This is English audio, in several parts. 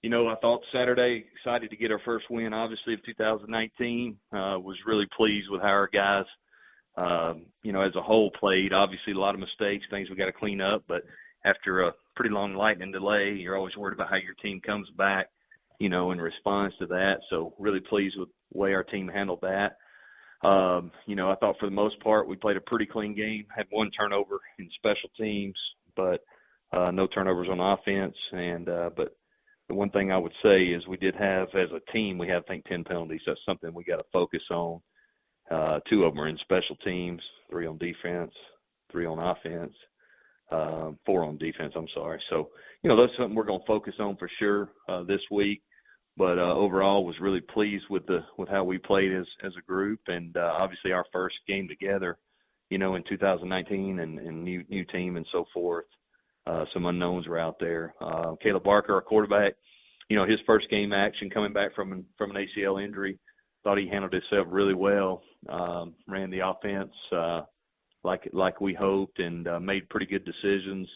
I thought Saturday, excited to get our first win, obviously, of 2019. Was really pleased with how our guys, as a whole played. Obviously, a lot of mistakes, things we got to clean up. But after a pretty long lightning delay, you're always worried about how your team comes back, in response to that. So really pleased with the way our team handled that. I thought for the most part we played a pretty clean game. Had one turnover in special teams, but no turnovers on offense. But the one thing I would say is we did have, as a team, we have, I think, 10 penalties. That's something we got to focus on. 2 of them are in special teams, 3 on defense, 3 on offense, 4 on defense, I'm sorry. So, that's something we're going to focus on for sure this week. But overall was really pleased with how we played as a group, and obviously our first game together, in 2019 and new team and so forth. Some unknowns were out there. Caleb Barker, our quarterback, his first game action coming back from an ACL injury, thought he handled himself really well. Ran the offense like we hoped, and made pretty good decisions.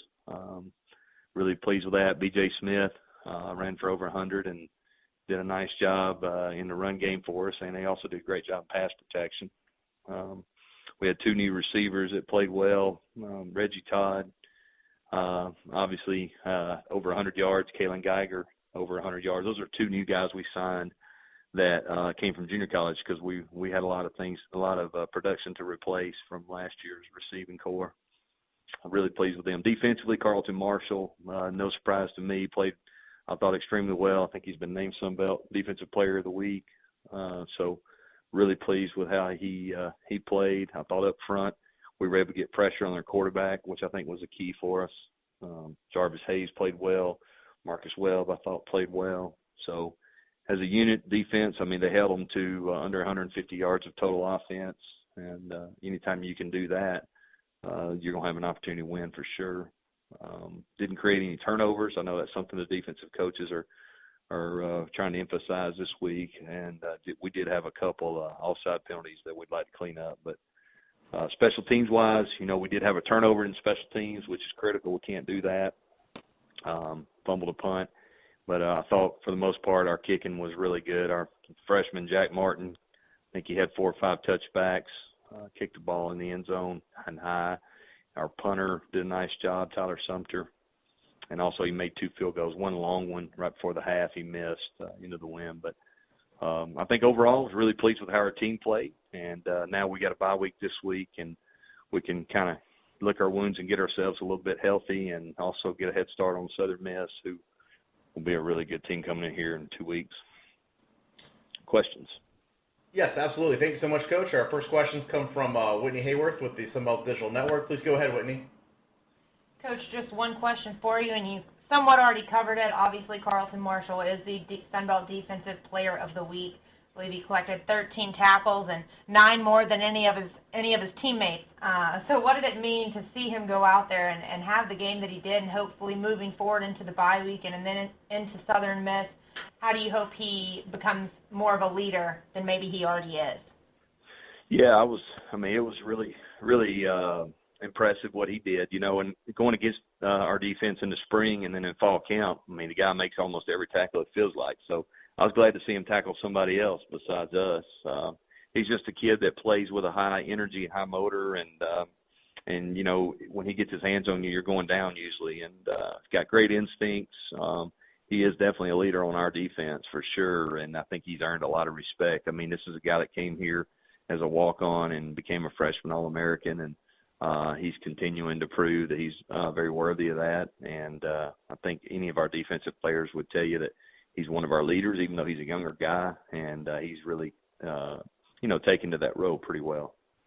Really pleased with that. B.J. Smith ran for over 100 and did a nice job in the run game for us, and they also did a great job pass protection. We had 2 new receivers that played well. Reggie Todd, obviously, over 100 yards. Kalen Geiger, over 100 yards. Those are 2 new guys we signed that came from junior college because we had a lot of production to replace from last year's receiving core. I'm really pleased with them. Defensively, Carlton Marshall, no surprise to me, played, I thought, extremely well. I think he's been named Sun Belt Defensive Player of the Week. So really pleased with how he played. I thought up front we were able to get pressure on their quarterback, which I think was a key for us. Jarvis Hayes played well. Marcus Webb, I thought, played well. So as a unit, defense, they held them to under 150 yards of total offense. And anytime you can do that, you're going to have an opportunity to win for sure. Didn't create any turnovers. I know that's something the defensive coaches are trying to emphasize this week, and we did have a couple offside penalties that we'd like to clean up. But special teams wise, we did have a turnover in special teams, which is critical. We can't do that. Fumbled a punt, but I thought for the most part our kicking was really good. Our freshman Jack Martin, I think he had 4 or 5 touchbacks, kicked the ball in the end zone and high. Our punter did a nice job, Tyler Sumter. And also he made 2 field goals, one long one right before the half he missed into the wind. But I think overall I was really pleased with how our team played. And now we got a bye week this week, and we can kind of lick our wounds and get ourselves a little bit healthy and also get a head start on Southern Miss, who will be a really good team coming in here in 2 weeks. Questions? Yes, absolutely. Thank you so much, Coach. Our first questions come from Whitney Hayworth with the Sunbelt Digital Network. Please go ahead, Whitney. Coach, just one question for you, and you somewhat already covered it. Obviously, Carlton Marshall is the Sunbelt Defensive Player of the Week. I believe he collected 13 tackles and 9 more than any of his teammates. So what did it mean to see him go out there and have the game that he did, and hopefully moving forward into the bye week and then into Southern Miss? How do you hope he becomes more of a leader than maybe he already is? Yeah, it was really impressive what he did, and going against our defense in the spring and then in fall camp. The guy makes almost every tackle, it feels like. So I was glad to see him tackle somebody else besides us. He's just a kid that plays with a high energy, high motor, and when he gets his hands on you, you're going down usually. And he's got great instincts. He is definitely a leader on our defense for sure, and I think he's earned a lot of respect. This is a guy that came here as a walk-on and became a freshman All-American, and he's continuing to prove that he's very worthy of that. And I think any of our defensive players would tell you that he's one of our leaders, even though he's a younger guy, and he's really, taken to that role pretty well.